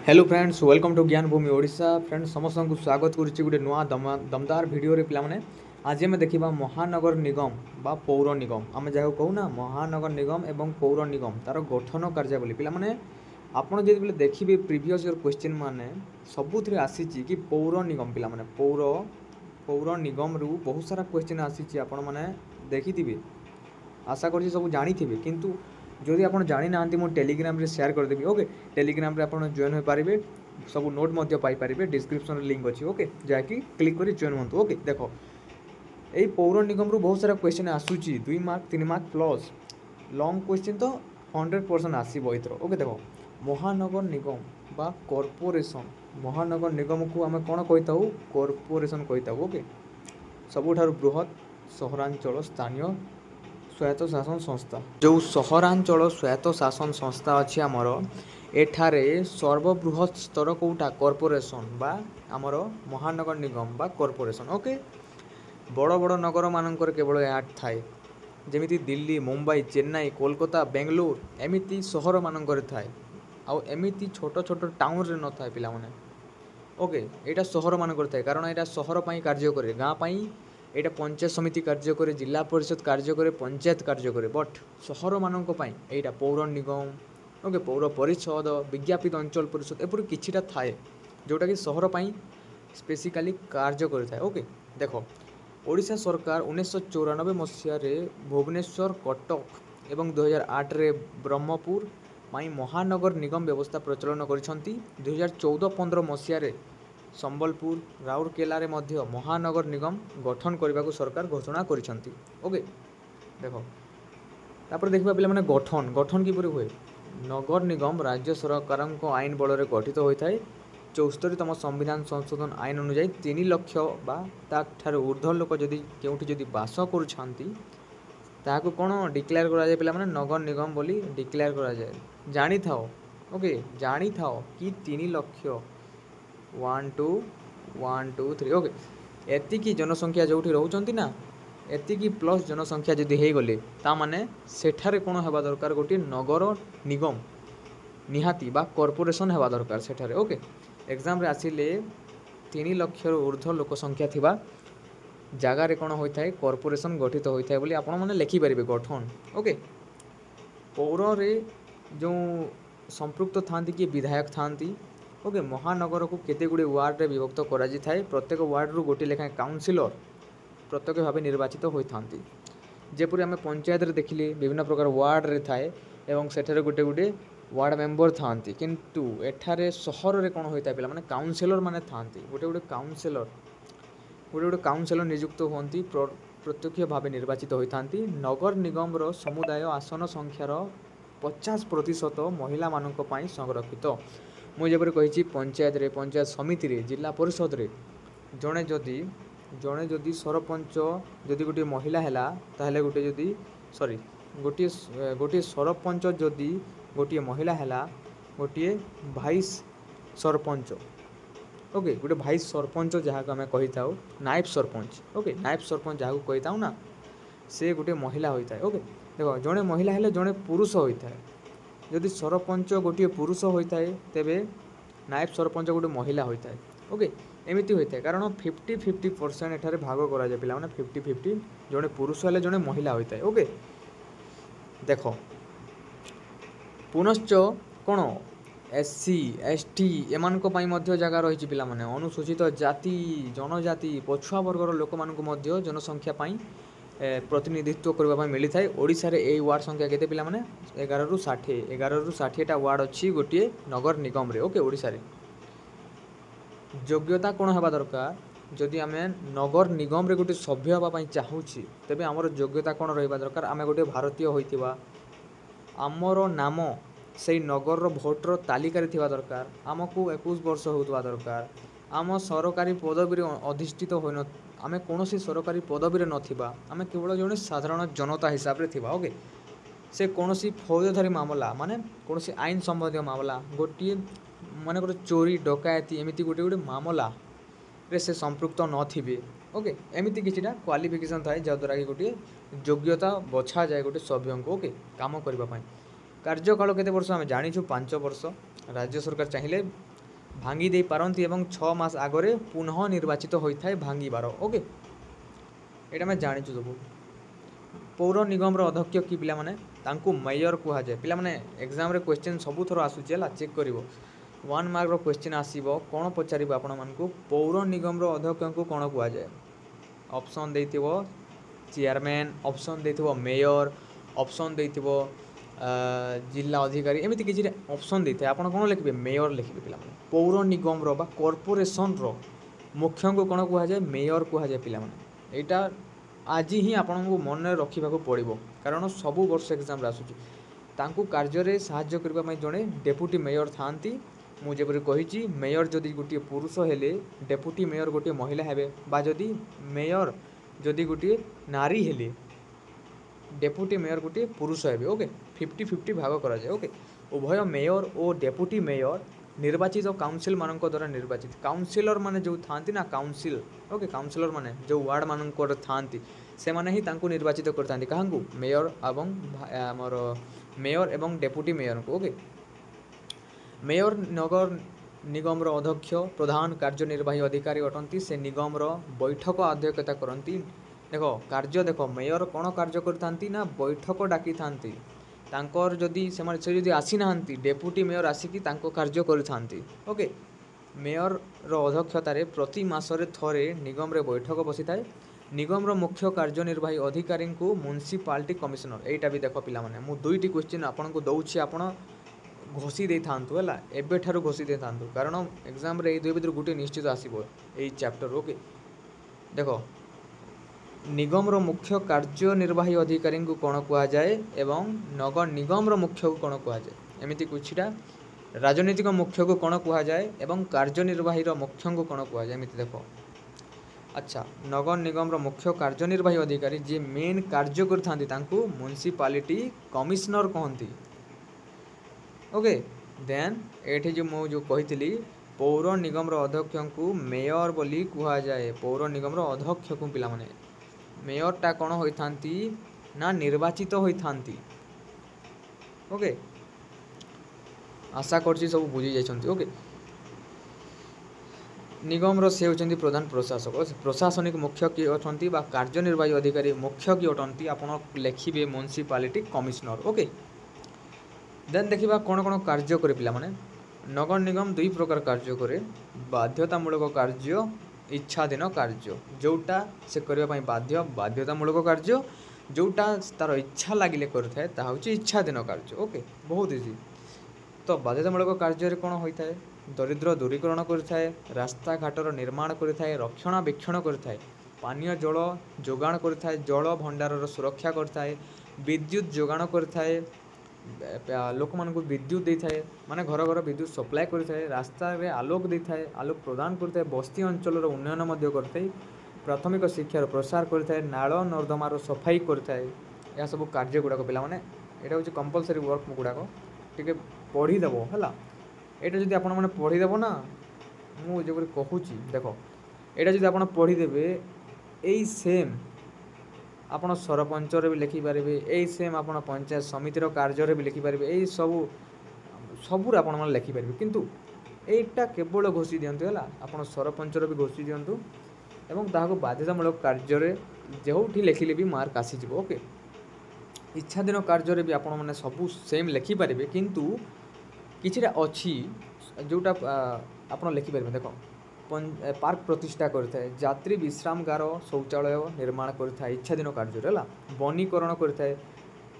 Hello friends welcome to ज्ञान भूमि Odisha friends समस्त को स्वागत करुच्ची गोटे नुआ दमदार भिडियो पे आज आम देखा महानगर निगम बा पौर निगम आम जहाँ कहूना महानगर निगम एवं पौर निगम तार गठन कार्यावली पे आपड़ जो देखिए प्रिवियस ईयर क्वेश्चन माने सबुथ आसी कि पौर निगम पे पौर पौर निगम रु बहुत सारा क्वेश्चन आसी आपण मैंने देखी आशा कर सब जानी किंतु जदि आप जानी ना मो टेलीग्राम रे शेयर करदेवी ओके टेलीग्राम रे आप जॉइन हो पारे सब नोट पारे डिस्क्रिप्शन लिंक अच्छी ओके जहाँकि क्लिक कर जॉइन हूँ ओके देख यही पौर निगम रु बहुत सारा क्वेश्चन आसूची 2 mark 3 mark plus long question तो 100% आसो एथर ओके देख महानगर निगम बा कॉर्पोरेशन महानगर निगम को आम कौन कही था कॉर्पोरेशन कही था ओके सबुठारु बृहत सहरांचल स्थानीय स्वायत्त शासन संस्था जो सहरांचल स्वायत्त शासन संस्था अच्छी आमर एठारे सर्वबृहत स्तर कौटा कॉर्पोरेशन बा आमर महानगर निगम बा कॉर्पोरेशन ओके बड़ बड़ नगर मानकर केवल ऐड थाए जमीती दिल्ली मुंबई चेन्नई कोलकाता बेंगलोर एमिती सहर मानकर थाए आउ एमिती छोट छोट टाउन रे न थाए पिला माने ओके एटा सहर मानकर थाए कारण एटा सहर पई कार्य करे गाँ पई एटा पंचायत समिति कार्य करे जिला परिषद कार्य करे पंचायत कार्य करे बट सहर मानक पई एटा पौर निगम ओके पौर परिषद विज्ञापित अंचल परिषद एपरि किछिटा थाए जोटा कि सहर पई स्पेसिकाली कार्य करे ओके देखो ओडिशा सरकार 1994 मसीह रे भुवनेश्वर कटक एवं 2008 रे ब्रह्मपुर पई महानगर निगम व्यवस्था प्रचलन करिसंती 2014-15 मसीह रे संबलपुर राउरकेला रे मध्य महानगर निगम गठन करने को सरकार घोषणा करिसंती ओके देखो तापर देखबा पिला माने गठन गठन किपरि हुए नगर निगम राज्य सरकार आईन बल में गठित होता है 74तम संविधान संशोधन आईन अनुसार 3 लाख बा ताठार ऊर्ध्व लोक जदि केउठी जदि बास करुछंती ताको कोन डिक्लेयर करा जाय पिला माने नगर निगम बोली डिक्लेयर करा जाय जानी थाओ ओके जानी थाओ कि 3 लाख 1 2 1 2 3 ओके एतिकी जनसंख्या जोठी रहउचंती ना एतिकी प्लस जनसंख्या जदि हे गले ता माने सेठारे कोन हेबा दरकार गोटी नगर निगम निहाती बा कॉर्पोरेशन हेबा दरकार सेठारे ओके एग्जाम रे आसिले 3 लाख ऊर्ध्व लोक संख्या थिबा जगार कौन होता है कॉर्पोरेशन गठित होता है बोली आपण मैंने लिखिपारे गठन ओके पौर रे जो संपृक्त था कि विधायक था ओके महानगर को केते गुड़े वार्ड रे विभक्त करा जी थाए प्रत्येक वार्ड रु गोटे लेखा काउंसिलर प्रत्येक भाव निर्वाचित होता जेपरी आम पंचायत रे देखिले विभिन्न प्रकार वार्ड रे थाए एवं सेठारे गोटे गोटे वार्ड मेंबर था किंतु एठारे सहर रे कौन होता है पिला माने काउंसिलर माने थांती गोटे गोटे काउंसिलर गोटे काउंसिलर नियुक्त होती प्रत्यक्ष भाव निर्वाचित होता नगर निगम रो समुदाय आसन संख्यार 50% महिला मानक पई संरक्षित मुझे कही पंचायत रे पंचायत समिति रे जिला परिषद रे जड़े जदि सरपंच जदि गोटे महिला है ताहले गोटे जदि सॉरी गोटे गोटे सरपंच जदि गोटे महिला है गोटे भाइस सरपंच ओके गोटे भाइस सरपंच जहाँ को आम कही था नायब सरपंच ओके नायब सरपंच जहाँ को कही था ना से गोटे महिला होता है ओके देखो जड़े महिला है जड़े पुरुष होता है जदि सरपंच गोटे पुरुष होता है तेबे नायब सरपंच गोटे महिला होता है ओके एमती होता है कारण 50-50% एठारे भाग करा जाए पिला माने 50-50 जड़े पुरुष है जड़े महिला होता है ओके देख पुनश्च कौन एससी एसटी एमान जगह रही पिला माने अनुसूचित जाति जनजाति पछुआ वर्गर लोक मानक मध्य जनसंख्या पाई प्रतिनिधित्व करने मिली थाए ओडिशा रे ए वार्ड संख्या केते पिला माने 11 रु 60 वार्ड अच्छी गोटे नगर निगम रे ओके ओडिशा रे योग्यता कौन हेबा दरकार जदि आम नगर निगम रे गोटे सभ्य होगा चाहूँगी तेबे आमर योग्यता कौन रहा दरकार आम गोटे भारतीय होइतिबा आमर नाम से नगर रो भोटर तालिकार थिबा दरकार आमको 21 वर्ष होता दरकार आम सरकारी पदवी अधिष्ठित होन आम कौन सरकारी पदवी नथिबा आम केवल जड़े साधारण जनता हिसाब से थिबा ओके से कौन फौजदारी मामला माने कौन आईन संबंधी मामला गोटे माने गोटे चोरी डकायती एमती गोटे गोटे मामला रे से संपृक्त नथिबे ओके एमती किछिटा क्वालिफिकेशन थाए जहाँद्वारा कि गोटे योग्यता बछा जाए गोटे सभ्य को ओके काम करने कार्यकाल केते वर्ष आम जाचु 5 वर्ष राज्य सरकार चाहिए ଭାଙ୍ଗି ଦେଇ ପାରନ୍ତି ଏବଂ 6 ମାସ ଆଗରେ ପୁନଃ ନିର୍ବାଚିତ ହୋଇଥାଏ ଭାଙ୍ଗିବାର। ଓକେ, ଏଇଟା ଆମେ ଜାଣିଛୁ ସବୁ। ପୌର ନିଗମର ଅଧ୍ୟକ୍ଷ କି ପିଲାମାନେ, ତାଙ୍କୁ ମେୟର କୁହାଯାଏ। ପିଲାମାନେ ଏକ୍ଜାମ୍ରେ କ୍ୱେଶ୍ଚିନ୍ ସବୁଥର ଆସୁଛି ହେଲା, ଚେକ୍ କରିବ। 1 ମାର୍କର କ୍ୱେଶ୍ଚିନ୍ ଆସିବ, କ'ଣ ପଚାରିବ ଆପଣମାନଙ୍କୁ, ପୌର ନିଗମର ଅଧ୍ୟକ୍ଷଙ୍କୁ କ'ଣ କୁହାଯାଏ? ଅପସନ୍ ଦେଇଥିବ ଚେୟାରମ୍ୟାନ୍, ଅପସନ୍ ଦେଇଥିବ ମେୟର, ଅପସନ୍ ଦେଇଥିବ ଜିଲ୍ଲା ଅଧିକାରୀ, ଏମିତି କିଛି ଅପସନ୍ ଦେଇଥାଏ। ଆପଣ କ'ଣ ଲେଖିବେ? ମେୟର ଲେଖିବେ ପିଲାମାନେ। ପୌର ନିଗମର ବା କର୍ପୋରେସନର ମୁଖ୍ୟଙ୍କୁ କ'ଣ କୁହାଯାଏ? ମେୟର କୁହାଯାଏ ପିଲାମାନେ। ଏଇଟା ଆଜି ହିଁ ଆପଣଙ୍କୁ ମନେ ରଖିବାକୁ ପଡ଼ିବ, କାରଣ ସବୁ ବର୍ଷ ଏକ୍ଜାମ୍ରେ ଆସୁଛି। ତାଙ୍କୁ କାର୍ଯ୍ୟରେ ସାହାଯ୍ୟ କରିବା ପାଇଁ ଜଣେ ଡେପୁଟି ମେୟର ଥାଆନ୍ତି। ମୁଁ ଯେପରି କହିଛି, ମେୟର ଯଦି ଗୋଟିଏ ପୁରୁଷ ହେଲେ ଡେପୁଟି ମେୟର ଗୋଟିଏ ମହିଳା ହେବେ, ବା ଯଦି ମେୟର ଯଦି ଗୋଟିଏ ନାରୀ ହେଲେ ଡେପୁଟି ମେୟର ଗୋଟିଏ ପୁରୁଷ ହେବେ। ଓକେ, 50-50 ଭାଗ କରାଯାଏ। ଓକେ, ଉଭୟ ମେୟର ଓ ଡେପୁଟି ମେୟର ନିର୍ବାଚିତ କାଉନସିଲମାନଙ୍କ ଦ୍ୱାରା ନିର୍ବାଚିତ। କାଉନସିଲର ମାନେ ଯେଉଁ ଥାଆନ୍ତି ନା, କାଉନସିଲ, ଓକେ, କାଉନସିଲର ମାନେ ଯେଉଁ ୱାର୍ଡ଼ମାନଙ୍କର ଥାଆନ୍ତି, ସେମାନେ ହିଁ ତାଙ୍କୁ ନିର୍ବାଚିତ କରିଥାନ୍ତି। କାହାଙ୍କୁ? ମେୟର ଏବଂ ଆମର ମେୟର ଏବଂ ଡେପୁଟି ମେୟରଙ୍କୁ। ଓକେ, ମେୟର ନଗର ନିଗମର ଅଧ୍ୟକ୍ଷ ପ୍ରଧାନ କାର୍ଯ୍ୟନିର୍ବାହୀ ଅଧିକାରୀ ଅଟନ୍ତି। ସେ ନିଗମର ବୈଠକ ଅଧ୍ୟକ୍ଷତା କରନ୍ତି। ଦେଖ କାର୍ଯ୍ୟ, ଦେଖ ମେୟର କ'ଣ କାର୍ଯ୍ୟ କରିଥାନ୍ତି ନା, ବୈଠକ ଡାକିଥାନ୍ତି। ତାଙ୍କର ଯଦି ସେ ଯଦି ଆସିନାହାନ୍ତି, ଡେପୁଟି ମେୟର ଆସିକି ତାଙ୍କ କାର୍ଯ୍ୟ କରିଥାନ୍ତି। ଓକେ, ମେୟରର ଅଧ୍ୟକ୍ଷତାରେ ପ୍ରତି ମାସରେ ଥରେ ନିଗମରେ ବୈଠକ ବସିଥାଏ। ନିଗମର ମୁଖ୍ୟ କାର୍ଯ୍ୟନିର୍ବାହୀ ଅଧିକାରୀଙ୍କୁ ମ୍ୟୁନିସିପାଲିଟି କମିଶନର। ଏଇଟା ବି ଦେଖ ପିଲାମାନେ, ମୁଁ 2ଟି କ୍ୱେଶ୍ଚିନ୍ ଆପଣଙ୍କୁ ଦେଉଛି, ଆପଣ ଘୋଷି ଦେଇଥାନ୍ତୁ ହେଲା, ଏବେଠାରୁ ଘୋଷି ଦେଇଥାନ୍ତୁ, କାରଣ ଏକ୍ଜାମ୍ରେ ଏଇ 2 ଭିତରୁ ଗୋଟିଏ ନିଶ୍ଚିତ ଆସିବ ଏଇ ଚ୍ୟାପ୍ଟର। ଓକେ, ଦେଖ ନିଗମର ମୁଖ୍ୟ କାର୍ଯ୍ୟନିର୍ବାହୀ ଅଧିକାରୀଙ୍କୁ କ'ଣ କୁହାଯାଏ ଏବଂ ନଗର ନିଗମର ମୁଖ୍ୟକୁ କ'ଣ କୁହାଯାଏ? ଏମିତି କିଛିଟା ରାଜନୈତିକ ମୁଖ୍ୟକୁ କ'ଣ କୁହାଯାଏ ଏବଂ କାର୍ଯ୍ୟନିର୍ବାହୀର ମୁଖ୍ୟଙ୍କୁ କ'ଣ କୁହାଯାଏ? ଏମିତି ଦେଖ। ଆଚ୍ଛା, ନଗର ନିଗମର ମୁଖ୍ୟ କାର୍ଯ୍ୟନିର୍ବାହୀ ଅଧିକାରୀ ଯିଏ ମେନ୍ କାର୍ଯ୍ୟ କରିଥାନ୍ତି ତାଙ୍କୁ ମ୍ୟୁନିସିପାଲିଟି କମିଶନର କହନ୍ତି। ଓକେ, ଦେନ୍ ଏଠି ମୁଁ ଯେଉଁ କହିଥିଲି, ପୌର ନିଗମର ଅଧ୍ୟକ୍ଷଙ୍କୁ ମେୟର ବୋଲି କୁହାଯାଏ। ପୌର ନିଗମର ଅଧ୍ୟକ୍ଷକୁ ପିଲାମାନେ, ମେୟରଟା କ'ଣ ହୋଇଥାନ୍ତି ନା, ନିର୍ବାଚିତ ହୋଇଥାନ୍ତି। ଓକେ, ଆଶା କରୁଛି ସବୁ ବୁଝି ଯାଇଛନ୍ତି। ଓକେ, ନିଗମର ସେ ହେଉଛନ୍ତି ପ୍ରଧାନ ପ୍ରଶାସକ। ପ୍ରଶାସନିକ ମୁଖ୍ୟ କିଏ ଅଟନ୍ତି ବା କାର୍ଯ୍ୟନିର୍ବାହୀ ଅଧିକାରୀ ମୁଖ୍ୟ କିଏ ଅଟନ୍ତି? ଆପଣ ଲେଖିବେ ମ୍ୟୁନିସିପାଲିଟି କମିଶନର। ଓକେ, ଦେନ୍ ଦେଖିବା କ'ଣ କ'ଣ କାର୍ଯ୍ୟ କରେ ପିଲାମାନେ। ନଗର ନିଗମ 2 ପ୍ରକାର କାର୍ଯ୍ୟ କରେ, ବାଧ୍ୟତାମୂଳକ କାର୍ଯ୍ୟ, ଇଚ୍ଛାଧୀନ କାର୍ଯ୍ୟ। ଯେଉଁଟା ସେ କରିବା ପାଇଁ ବାଧ୍ୟ, ବାଧ୍ୟତାମୂଳକ କାର୍ଯ୍ୟ। ଯେଉଁଟା ତାର ଇଚ୍ଛା ଲାଗିଲେ କରିଥାଏ, ତାହା ହେଉଛି ଇଚ୍ଛାଧୀନ କାର୍ଯ୍ୟ। ଓକେ, ବହୁତ ଇଜି। ତ ବାଧ୍ୟତାମୂଳକ କାର୍ଯ୍ୟରେ କ'ଣ ହୋଇଥାଏ? ଦରିଦ୍ର ଦୂରୀକରଣ କରିଥାଏ, ରାସ୍ତାଘାଟର ନିର୍ମାଣ କରିଥାଏ, ରକ୍ଷଣାବେକ୍ଷଣ କରିଥାଏ, ପାନୀୟ ଜଳ ଯୋଗାଣ କରିଥାଏ, ଜଳ ଭଣ୍ଡାରର ସୁରକ୍ଷା କରିଥାଏ, ବିଦ୍ୟୁତ୍ ଯୋଗାଣ କରିଥାଏ, ଲୋକମାନଙ୍କୁ ବିଦ୍ୟୁତ୍ ଦେଇଥାଏ, ମାନେ ଘର ଘର ବିଦ୍ୟୁତ୍ ସପ୍ଲାଏ କରିଥାଏ, ରାସ୍ତାରେ ଆଲୋକ ଦେଇଥାଏ, ଆଲୋକ ପ୍ରଦାନ କରିଥାଏ, ବସ୍ତି ଅଞ୍ଚଳର ଉନ୍ନୟନ ମଧ୍ୟ କରିଥାଏ, ପ୍ରାଥମିକ ଶିକ୍ଷାର ପ୍ରସାର କରିଥାଏ, ନାଳ ନର୍ଦ୍ଦମାର ସଫାଇ କରିଥାଏ। ଏହା ସବୁ କାର୍ଯ୍ୟ ଗୁଡ଼ାକ ପିଲାମାନେ, ଏଇଟା ହେଉଛି କମ୍ପଲସରି ୱାର୍କ ଗୁଡ଼ାକ। ଟିକେ ପଢ଼ିଦେବ ହେଲା, ଏଇଟା ଯଦି ଆପଣମାନେ ପଢ଼ିଦେବ ନା, ମୁଁ ଯେପରି କହୁଛି ଦେଖ, ଏଇଟା ଯଦି ଆପଣ ପଢ଼ିଦେବେ, ଏଇ ସେମ୍ ଆପଣ ସରପଞ୍ଚରେ ବି ଲେଖିପାରିବେ, ଏଇ ସେମ୍ ଆପଣ ପଞ୍ଚାୟତ ସମିତିର କାର୍ଯ୍ୟରେ ବି ଲେଖିପାରିବେ, ଏଇ ସବୁରେ ଆପଣମାନେ ଲେଖିପାରିବେ। କିନ୍ତୁ ଏଇଟା କେବଳ ଘୋଷି ଦିଅନ୍ତୁ ହେଲା, ଆପଣ ସରପଞ୍ଚର ବି ଘୋଷି ଦିଅନ୍ତୁ ଏବଂ ତାହାକୁ ବାଧ୍ୟତାମୂଳକ କାର୍ଯ୍ୟରେ ଯେଉଁଠି ଲେଖିଲେ ବି ମାର୍କ ଆସିଯିବ। ଓକେ, ଇଚ୍ଛାଧୀନ କାର୍ଯ୍ୟରେ ବି ଆପଣମାନେ ସବୁ ସେମ୍ ଲେଖିପାରିବେ, କିନ୍ତୁ କିଛିଟା ଅଛି ଯେଉଁଟା ଆପଣ ଲେଖିପାରିବେ। ଦେଖ, ପାର୍କ ପ୍ରତିଷ୍ଠା କରିଥାଏ, ଯାତ୍ରୀ ବିଶ୍ରାମଗାର ଶୌଚାଳୟ ନିର୍ମାଣ କରିଥାଏ ଇଚ୍ଛାଧୀନ କାର୍ଯ୍ୟରେ ହେଲା, ବନୀକରଣ କରିଥାଏ,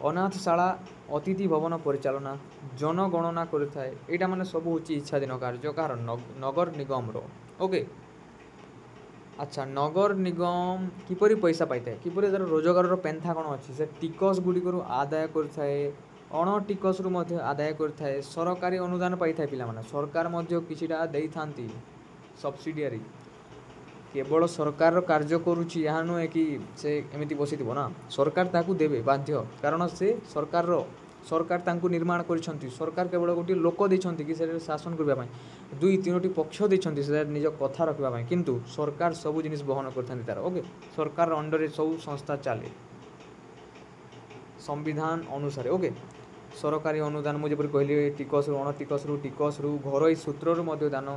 ଅନାଥଶାଳା ଅତିଥି ଭବନ ପରିଚାଳନା, ଜନଗଣନା କରିଥାଏ। ଏଇଟା ମାନେ ସବୁ ହେଉଛି ଇଚ୍ଛାଧୀନ କାର୍ଯ୍ୟ କାହାର? ନଗର ନିଗମର। ଓକେ, ଆଚ୍ଛା, ନଗର ନିଗମ କିପରି ପଇସା ପାଇଥାଏ, କିପରି ତା'ର ରୋଜଗାରର ପେନ୍ଥା କ'ଣ ଅଛି? ସେ ଟିକସ ଗୁଡ଼ିକରୁ ଆଦାୟ କରିଥାଏ, ଅଣ ଟିକସରୁ ମଧ୍ୟ ଆଦାୟ କରିଥାଏ, ସରକାରୀ ଅନୁଦାନ ପାଇଥାଏ ପିଲାମାନେ। ସରକାର ମଧ୍ୟ କିଛିଟା ଦେଇଥାନ୍ତି ସବସିଡ଼ିଆରୀ। କେବଳ ସରକାରର କାର୍ଯ୍ୟ କରୁଛି ଏହା ନୁହେଁ କି ସେ ଏମିତି ବସିଥିବ ନା, ସରକାର ତାକୁ ଦେବେ ବାଧ୍ୟ, କାରଣ ସେ ସରକାର ତାଙ୍କୁ ନିର୍ମାଣ କରିଛନ୍ତି। ସରକାର କେବଳ ଗୋଟିଏ ଲୋକ ଦେଇଛନ୍ତି କି ସେଠାରେ ଶାସନ କରିବା ପାଇଁ, 2-3ଟି ପକ୍ଷ ଦେଇଛନ୍ତି ସେ ନିଜ କଥା ରଖିବା ପାଇଁ, କିନ୍ତୁ ସରକାର ସବୁ ଜିନିଷ ବହନ କରିଥାନ୍ତି ତାର। ଓକେ, ସରକାର ଅଣ୍ଡରରେ ସବୁ ସଂସ୍ଥା ଚାଲେ ସଂବିଧାନ ଅନୁସାରେ। ଓକେ, सरकारी अनुदान मुझे कहली टिकस अणटिकस टिकस घरोई सूत्रु दान।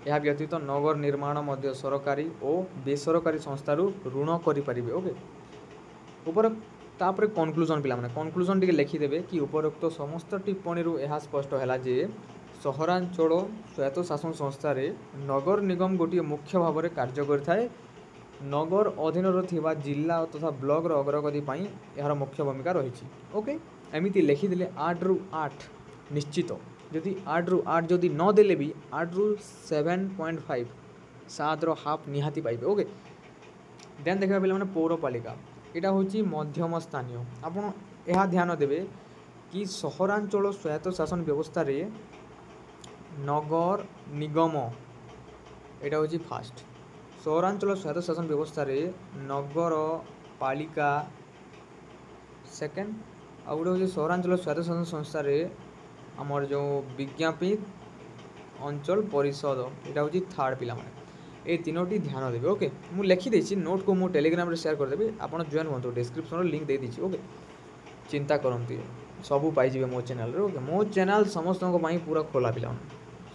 यह व्यतीत नगर निर्माण मध्य सरकारी और बेसरकारी संस्थारू ऋण करें। ओके उपर तापर कनक्लूजन पिला माने कनक्लूजन टिके लिखिदेवे कि उपरोक्त समस्त टिप्पणी यह स्पष्ट है जे सहरांचल स्वायत्त शासन संस्था रे नगर निगम गोटे मुख्य भाव में कार्य करें। नगर अधीन थिबा जिला तथा ब्लॉक अग्रगति यार मुख्य भूमिका रही। ओके एमती लिखिदे 8 रु 8 निश्चित जदि 8 रु 8 जदि न देले भी 8 रु 7.5 7 रो हाफ निहाती पाइबे। ओके देन देखा पे पौरपालिका यहाँ हूँ मध्यम स्थानीय आपड़ यह ध्यान देवे कि सहरांचल स्वायत्त शासन व्यवस्था रे नगर निगम यहाँ हूँ फास्ट सहरांचल स्वायत्त शासन व्यवस्था रे नगर पालिका सेकेंड आ गोटे हूँ सहरांचल स्वायत्त शासन संस्था रे आमर जो विज्ञापित अंचल परिषद यहाँ हूँ थर्ड पिला ये तीनोटी ध्यान देवे। ओके मु लिखिदेसी नोट को मु टेलीग्राम रे शेयर करदेवी आपड़ जॉइन हूँ डिस्क्रिप्शन लिंक दे दीजिए। ओके चिंता करती सबू पाइबे मो चैनल रे। ओके मो चैनल समस्त पूरा खोला पिला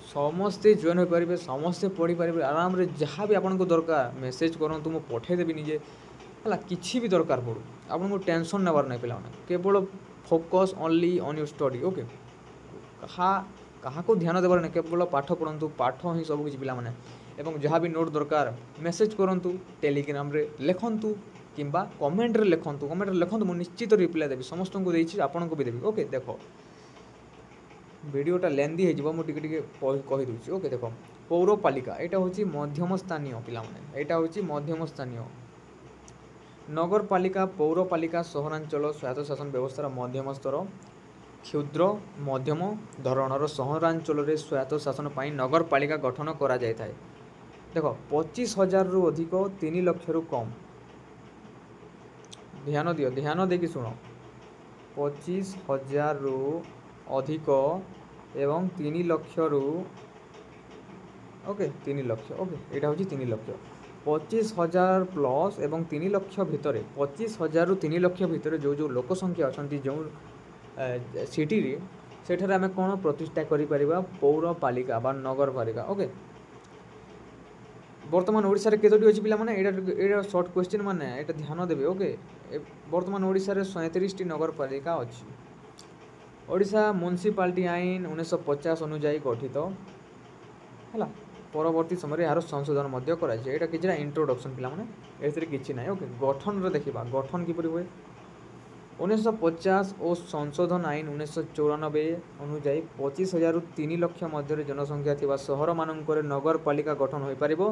समस्ते जॉइन हो पारे समस्ते पढ़ी पारे आराम रे जहाँ भी आपको दरकार मेसेज करूँ मुझे पठेदेवी निजे है किसी भी दरकार पड़ू आपको टेंशन नेबार ना पिला केवल focus only on your study. Okay कहा को ध्यान देवार ना केवल पाठ पढ़ु पाठ ही सब किसी पिला माने एवं जहाँ भी नोट दरकार मेसेज करंतु टेलीग्राम रे लिखंतु किंबा कमेंट रे लिखंतु मु निश्चित रिप्लाई देवी समस्त को देछि आपन को भी देवी। ओके देखो वीडियोटा लेंदी है जीवो मु टिके टिके कहि दूछि। ओके देखो पौरपालिका एटा होछि मध्यम स्थानीय पिला माने एटा होछि मध्यम स्थानीय नगरपालिका पौरपालिका सहरांचल स्वायत्त शासन व्यवस्थार मध्यम स्तर क्षुद्र मध्यम धरणर सहरांचल रे स्वायत्त शासन पाई नगरपालिका गठन करा जाय थाए। देखो 25,000 रु अधिक 3 लाख रु कम ध्यान दियो ध्यान देकी सुनो 25,000 रु अधिक एवं 3 लाख रु ओके 3 लाख ओके यहाँ हूँ 3 लाख 25,000 प्लस एवं 3 लाख भितर 25,000 रु 3 लाख भितर जो जो लोक संख्या अच्छा जो सिटी रे सेठारे आमे कौन प्रतिष्ठा करि परिबा पौरपालिका बा नगरपालिका। ओके वर्तमान ओडिसा रे केतोटी अछि पिला माने एटा शॉर्ट क्वेश्चन माने एटा ध्यान देबे। ओके वर्तमान ओडिसा रे 37 टी नगरपालिका अछि। ओडिसा म्युनिसिपालिटी आईन 1950 अनुसार गठित हैला परवर्ती समय यार संशोधन मध्य करा जे एटा किछरा इंट्रोडक्शन पिला माने एथिरे किछि नै। ओके गठन रे देखिबा गठन किपरि होय 1950 और संशोधन आईन 1994 अनुसार 25,000 रु 3 लाख मध्य जनसंख्या थिबा सहर मानकर नगरपालिका गठन हो पारिबो।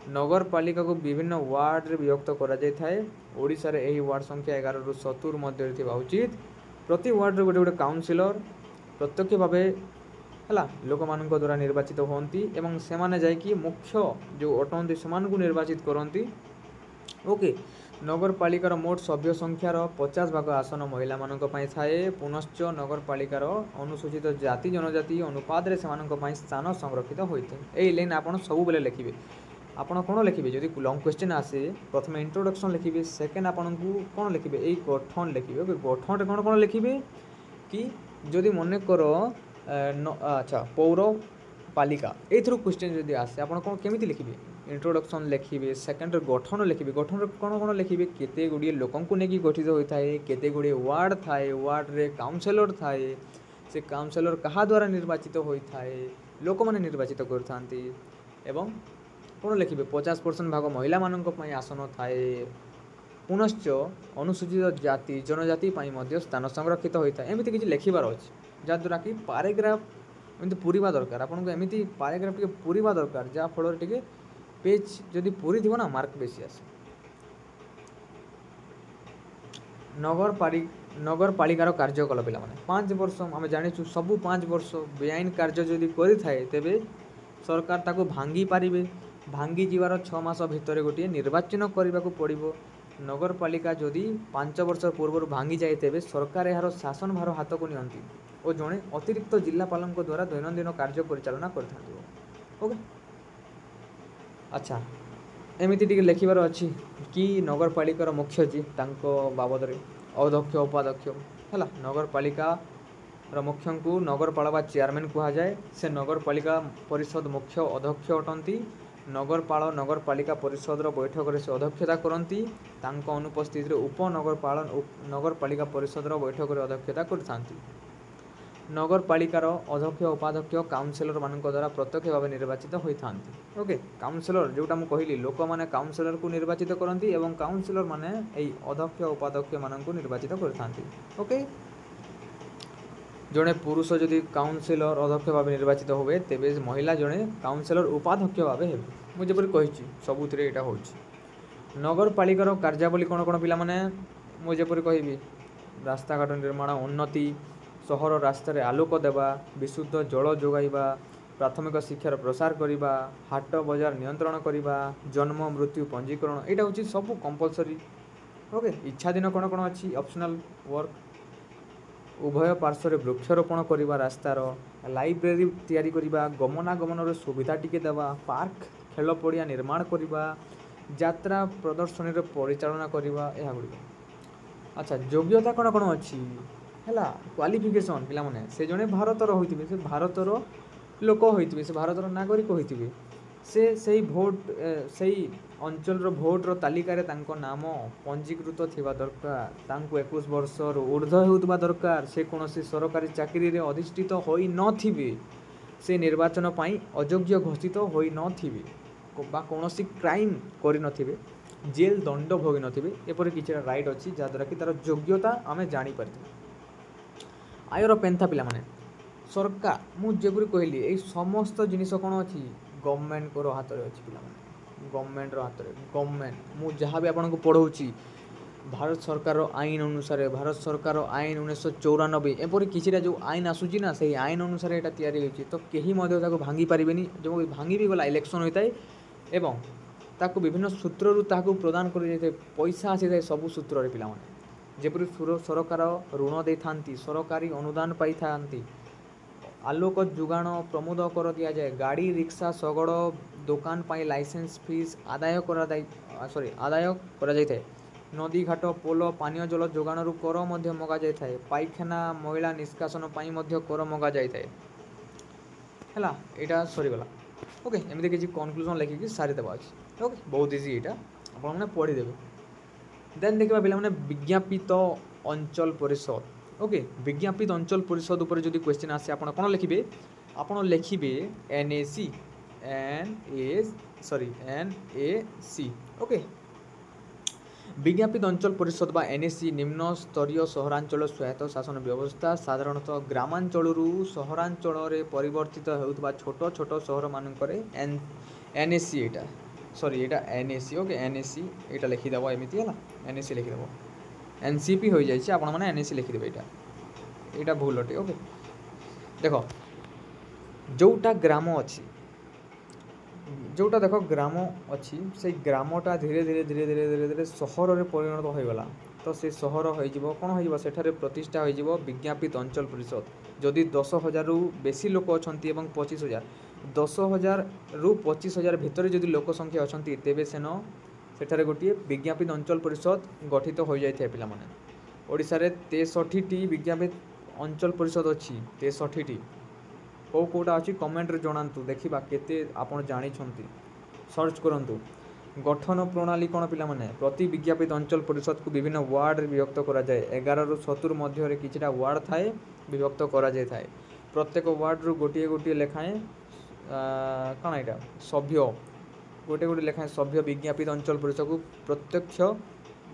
नगरपालिका को विभिन्न वार्ड रे विभक्त करा जाय थाए। ओडिसा रे एही वार्ड संख्या 11 रु 70 मध्य थिबा उचित। प्रति वार्ड रे गोटे गोटे काउंसिलर प्रत्यक्ष भाव है लोक मान द्वारा निर्वाचित होती एवं से माने जाय कि मुख्य जो अटंती से निर्वाचित करती। ओके नगरपालिकार मोट सभ्य संख्यार 50 भाग आसन महिला मानक पई थाए। पुनश्च नगरपालिकार अनुसूचित जाति जनजाति अनुपात रे सेमानक पई स्थान संरक्षित होइते। एई लाइन आपण सब बेले लिखिबे आपण कोन लिखिबे जदि लॉन्ग क्वेश्चन आसे प्रथम इंट्रोडक्शन लिखिबे सेकेंड आपण को कोन लिखिबे एई गठन लिखिबे। ओके गठन रे कोन लिखिबे कि जदि मन कर अच्छा पौरपालिका ए थ्रू क्वेश्चन जदि आसे आपण कोन केमिति लिखिबे इंट्रोडक्शन लिखिबे सेकेंड गठन लिखिबे गठन कौन कौन लिखिबे केते गुड़िए लोकन को नेकी गठित होता है केते गुड़िए वार्ड थाए वार्ड रे काउंसिलर थाए से काउंसिलर कहा द्वारा निर्वाचित होता है लोक माने निर्वाचित करथांती एवं कौन लिखिबे 50% भाग महिला मानक पई आसन थाए। पुनश्च अनुसूचित जाति जनजाति पई मध्य स्थान संरक्षित होता है। एमिति किछि लिखिबार अछि जा द्वारा कि पैराग्राफ एमिति पूरीबा दरकार आपनको एमिति पैराग्राफ के पूरीबा दरकार जा फल टिके पेज जदि पूरी थी ना मार्क बेसी आसे। नगरपालिकार कार्यकल पिला माने 5 वर्ष आम जाचु सबू 5 वर्ष बेआईन कार्य जदि करि थाए तेबे सरकार ताको भांगी पारिबे। भांगी जीवार 6 मास भितर गोटे निर्वाचन करने को पड़ो। नगरपालिका जदि 5 वर्ष पूर्व भांगी जाए तेबे सरकार यार शासन भार हाथ को नियंती और जड़े अतिरिक्त जिलापाल द्वारा दैनंदिन कार्य परिचालना करते। ओके अच्छा एमिति टिके लिखिबार अछि कि नगरपालिकार मुख्य जी तांको बाबद रे अध्यक्ष उपाध्यक्ष हैला नगरपालिका मुख्य को नगरपाल बा चेयरमैन कहुए। से नगरपालिका परिषद मुख्य अध्यक्ष अटंती। नगरपाल नगरपालिका परिषद बैठक से अध्यक्षता करती। अनुपस्थित उपनगरपाल नगरपालिका परिषद बैठक में अध्यक्षता करथांती। नगरपालिकार अध्यक्ष उपाध्यक्ष काउंसिलर मान द्वारा प्रत्यक्ष भाव निर्वाचित होता। ओके, काउंसिलर जोटा मुझे कहली लोक मैंने काउंसिलर को निर्वाचित करती एवं काउंसिलर माने अध्यक्ष उपाध्यक्ष मान निर्वाचित करथांती। ओके, जड़े पुरुष जदि काउंसिलर अध्यक्ष भाव निर्वाचित हुए तेबे महिला जड़े काउंसिलर उपाध्यक्ष भाव हे। मुझे कही सबुथ यहाँ हो नगरपालिकार कार्यावली कौन कौन पिला माने मुझे कहि रास्ताघाट निर्माण उन्नति सहर रास्त आलोक देवा विशुद्ध जल जोगाइबा प्राथमिक शिक्षार प्रसार करने हाट बजार नियंत्रण करने जन्म मृत्यु पंजीकरण यहाँ हूँ सब कंपलसरी। ओके, इच्छाधीन कौन कौन अच्छी ऑप्शनल वर्क उभय पार्श्व वृक्षरोपण करवा रास्तार लाइब्रेरी तैयारी करवा गमनागमन सुविधा टिके देवा पार्क खेल पड़िया निर्माण करवा यात्रा प्रदर्शनी परिचालना करवा यह गुड़। अच्छा, योग्यता कौन कौन अच्छी है क्वालिफिकेशन पिला माने से जड़े भारतर होइतिबे से भारतर लोक होइतिबे से भारतर नागरिक होइतिबे से भोट से अंचल भोटर तालिकार तांको नाम पंजीकृत थिबा दरकार। तांको 21 वर्ष ऊर्ध्व होउतबा दरकार। से कोनोसी सरकारी चाकरी रे अधिष्ठित होई नथिबे। से निर्वाचन पाई अयोग्य घोषित होई नथिबे बा कोनोसी क्राइम करि नथिबे जेल दंड भोगी नथिबे। एपरि किछि राइट अछि जाद्वारा कि तार योग्यता आमे जानि पारथि। आयर पेंथा पिला माने सरकार मुझे कहली ये समस्त जिनिस कौन अच्छी गवर्नमेंट को हाथ में अच्छी पिला गवर्नमेंट हाथ में गवर्नमेंट मुझे जहाँ भी आपको पढ़ाऊँगी भारत सरकार आईन अनुसार भारत सरकार आईन 1994 एपरी किसी जो आईन आसूची ना से आईन अनुसार यहाँ तैयारी होती तो कहीं भांगी पारे जो भांगी भी गला इलेक्शन होता है एवं ताकू विभिन्न सूत्रु ताकू प्रदान कर पैसा आसी था सब सूत्र पिला जेपरी सरकार ऋण दे था सरकारी अनुदान पाई था आलोक जुगाण प्रमोद कर दि जाए गाड़ी रिक्शा शगड़ दुकान पाई लाइसेंस फीस आदाय कर नदी घाट पोल पानीय जल जोगाण कर मगा जाए पाइखाना मैला निष्कासन कर मगा जाए यहाँ सरीगला। ओके, एमती किसी कनक्लूजन लिखिकी सारीदेवा अच्छे। ओके, बहुत इजी यहाँ आपने पढ़ीदेवे। देन देखा पे विज्ञापित अंचल परिषद। ओके, विज्ञापित अंचल परिषद उपर जो क्वेश्चन आसे आप कौन लिखिए आप लिखिए NAC ओके, विज्ञापित अंचल परिषद बा NAC निम्न स्तरीय सहरांचल स्वायत्त शासन व्यवस्था साधारणतः ग्रामांचल सहरांचल परिवर्तित होता छोट छोट सहर मानक NAC यहाँ यहाँ NAC। ओके, NAC यहाँ लिखिदेव एमती है NAC लिखिदेव NCP हो जाए आपण मैंने NAC लिखिदेवे यहाँ भूल अटे। ओके, देख जोटा ग्राम अच्छी जोटा देख ग्राम अच्छी से ग्रामटा धीरे धीरे धीरे धीरे धीरे धीरे सहर में परिणत होगला तो से सहर हो सेठारे प्रतिष्ठा हो विज्ञापित अंचल परिषद। जदि 10,000 रु बेसी लोक अच्छा 25,000 10,000 रु 25,000 भितर जदि लोक संख्या अच्छा तेबे सेन सेठारे गोटे विज्ञापित अंचल परिषद गठित हो जाए पिला माने। ओडिशा रे 63टी विज्ञापित अंचल परिषद अच्छी 63टी कौ कौटा अच्छी कमेंट रे जणातु देखा केते आपण जानी सर्च करंतु। गठन प्रणाली कौन पिला माने प्रति विज्ञापित अंचल परिषद को विभिन्न वार्ड विभक्त करा जाए 11 रु 70 मध्य किछिटा वार्ड थाए विभक्त करा जाए थाए प्रत्येक वार्ड रु गोटे गोटे लेखाएं कौन यहाँ सभ्य गोटे गोटे लेखाएं सभ्य विज्ञापित अंचल परिषद को प्रत्यक्ष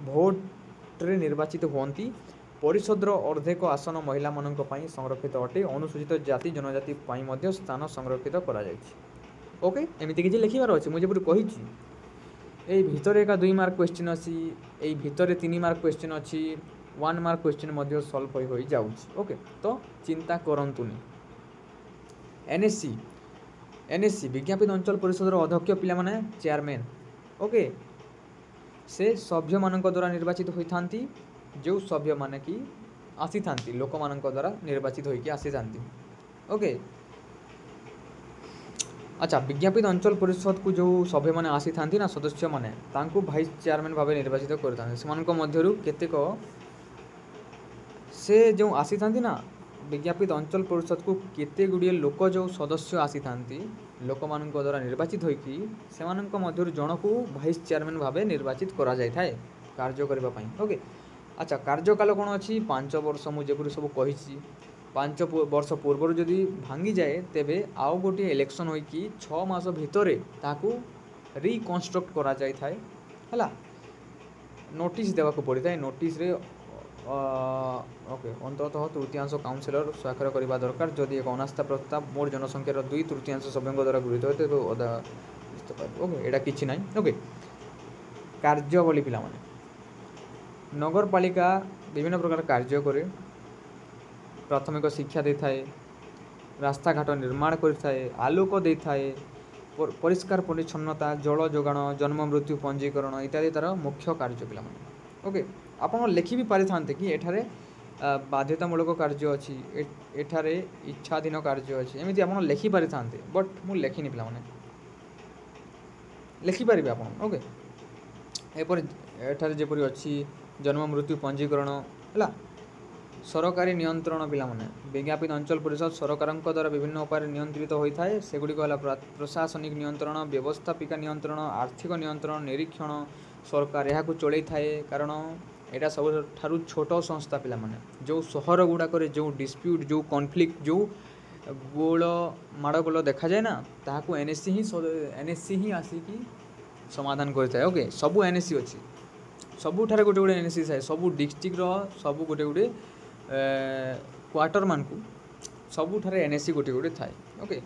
भोट रे निर्वाचित होती। परिषदर अर्धेक आसन महिला मानक पई संरक्षित अटे अनुसूचित जाति जनजाति पई मध्य स्थान संरक्षित करा जायछि। ओके, एमती किसी लिखार अच्छे मुझे पूरी कही यही भितर एक 2 मार्क क्वेश्चन अच्छी यही भितर 3 मार्क क्वेश्चन अच्छी 1 मार्क क्वेश्चन मध्य सल्व हो जाउछि। ओके, तो चिंता करंतुनी। NAC विज्ञापित अंचल परिषदर अध्यक्ष पिला माने चेयरमैन। ओके, से सभ्य मानक द्वारा निर्वाचित होइथांती जो सभ्य माने कि आसी थांती लोक मानक द्वारा निर्वाचित होइकी आसी थांती। ओके, अच्छा, विज्ञापित अंचल परिषद को जो सभ्य माने आसी थांती ना सदस्य माने तांको वाइस चेयरमैन भाव निर्वाचित करथांती। सेमानक मध्यरु केतेक से जो आसी थांती ना विज्ञापित अंचल परिषद को केते गुड़िए लोक जो सदस्य आसी थांती लोक मान द्वारा निर्वाचित होइकी सेमानंक मध्यरु जन को वाइस चेयरमैन भावे निर्वाचित करा जाय थाए कार्य करबा पई। ओके अच्छा कार्यकाल कौन अच्छी 5 वर्ष मुझे सब कही 5 वर्ष पूर्व जदि भांगी जाए तेबे आउ गोटे इलेक्शन होइकी 6 मास भितर ताकू रिकन्स्ट्रक्ट करा जाय थाए हला नोटिस देवा को पड़ी था नोटिस रे ओके अंततः तृतीयांश काउंसिलर स्वाक्षर करने दरकार जदि एक अनास्था प्रस्ताव मोर जनसंख्यार 2/3 सभ्यों द्वारा गृहीत होते तो अदा ओके एटा किछि नाही। ओके कार्यवली पिला माने नगरपालिका विभिन्न प्रकार कार्य करे प्राथमिक शिक्षा दे थाए रास्ता घाट निर्माण कर आलोक दे थाए परिष्कार परिच्छन्नता जल जोगाण जन्म मृत्यु पंजीकरण इत्यादि तार मुख्य कार्य पिला माने। ओके आपण लिखि भी पारि थांते कि एठारे बाध्यतामूलक कार्य अच्छी एठारे इच्छाधीन कार्य अच्छी एमती आप लिखि पारि थांते बट मु लिखिनी पिला माने लिखि पारिबे आपण। ओके एपर एठारे जेपरि अच्छी जन्म मृत्यु पंजीकरण है सरकारी नियंत्रण पिला माने विज्ञापित अंचल परिषद सरकार द्वारा विभिन्न उपाय नियंत्रित होता है सेगुड़िक प्रशासनिक नियंत्रण व्यवस्थापिका नियंत्रण आर्थिक नियंत्रण निरीक्षण सरकार यहाँ चल थाए कारण यहाँ सब छोट संस्था पिला माने जो सहर गुड़ाक जो डिस्प्यूट जो कॉन्फ्लिक्ट जो गोल माड़गोल देखा जाए ना ताकू एनएससी ही आसिकी समाधान करता है। ओके सबू एनएससी अच्छी सबुठारे गोटे गोटे एनएससी थाए सबू डिस्ट्रिक्टर सबू गोटे गोटे क्वार्टर मान को सबुठारे एनएससी गोटे गोटे थाए। ओके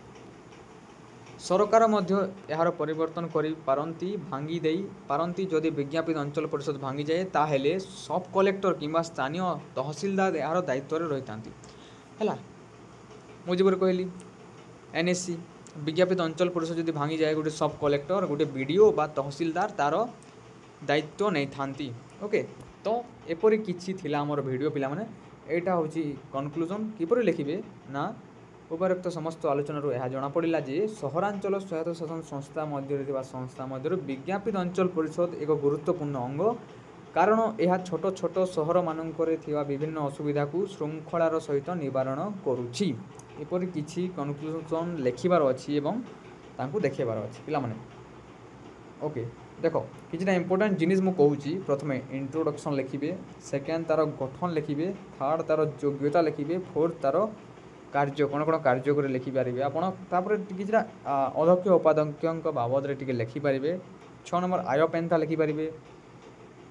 सरकार मध्य यार परिवर्तन करि पारंती भांगी देई पारंती जदि विज्ञापित अंचल परिषद भांगी जाए ताहेले सब कलेक्टर किंबा स्थानीय तहसीलदार यार दायित्व रही थांती हैला मुझे कहली एनएससी विज्ञापित अंचल परिषद जदि भांगी जाए गोटे सब कलेक्टर गोटे बीडीओ बा तहसीलदार तार दायित्व नहीं थांती। ओके तो एपरी किछि थिला हमर वीडियो पिला माने एटा होची कनक्लूजन किपर लिखिबे ना उपरोक्त समस्त आलोचना यह जना पड़ा जे सहरांचल स्वायत्त शासन संस्था मध्य विज्ञापित अंचल परिषद एक गुरुत्वपूर्ण अंग कारण यह छोट छोट सहर मानक विभिन्न असुविधा को श्रृंखलार सहित निवारण करुछि एपरि किछि कनक्लूजन लिखिबार अछि एवं तांकु देखेबार अछि पिला माने। ओके देख किछिटा इंपोर्टेंट जिनिस मु कहूची प्रथमे इंट्रोडक्शन लिखिबे सेकेंड तार गठन लिखिबे थर्ड तार योग्यता लिखिबे फोर्थ तार कार्य कौन कौन कार्य कर लिखिपारे आपड़ किछिटा अध्यक्ष उपाध्यक्ष बाबद रे टिके लिखिपारे 6 नंबर आय पेनता लिखिपारे।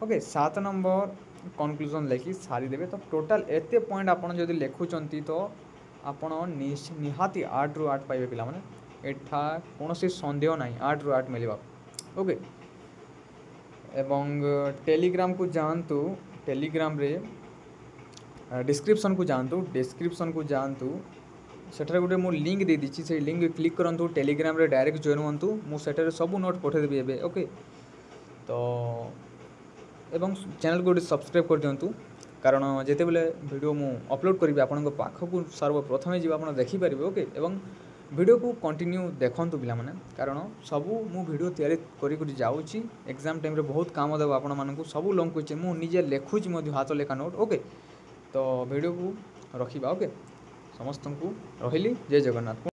ओके 7 नंबर कनक्लूजन लिखि सारीदेवे तो टोटाल एते पॉइंट आपन जदि लिखुचंती तो आपन निहाती 8 रु 8 पाइबे पिला माने एठा कोनोसी संदेह नाही 8 रु 8 मिलबा। ओके एवं टेलीग्राम को जानतु टेलीग्राम रे डिस्क्रिप्शन को जानतु सेठारे गोटे मु लिंक दे दीची से लिंक क्लिक करंतु टेलीग्राम रे डायरेक्ट जॉइन होंतु मु सेठारे सब नोट पठे देबी एबे। ओके तो एवं चैनल को सब्सक्राइब कर दियंतु कारण जेते बेले वीडियो मु अपलोड करी आपन पाख को सर्वप्रथमे जीव आपन देखि परिबे। ओके एवं वीडियो को कंटिन्यू देखंतु पिला माने कारण सबू मु वीडियो तैयारी करी करी जाउची एग्जाम टाइम रे बहुत काम देबो आपन मानकु सबू लंग क्वेश्चन मु निजे लेखुची मध्य हाथ लेखा नोट। ओके तो वीडियो को रखिबा। ओके समस्त को रहिली जय जगन्नाथ।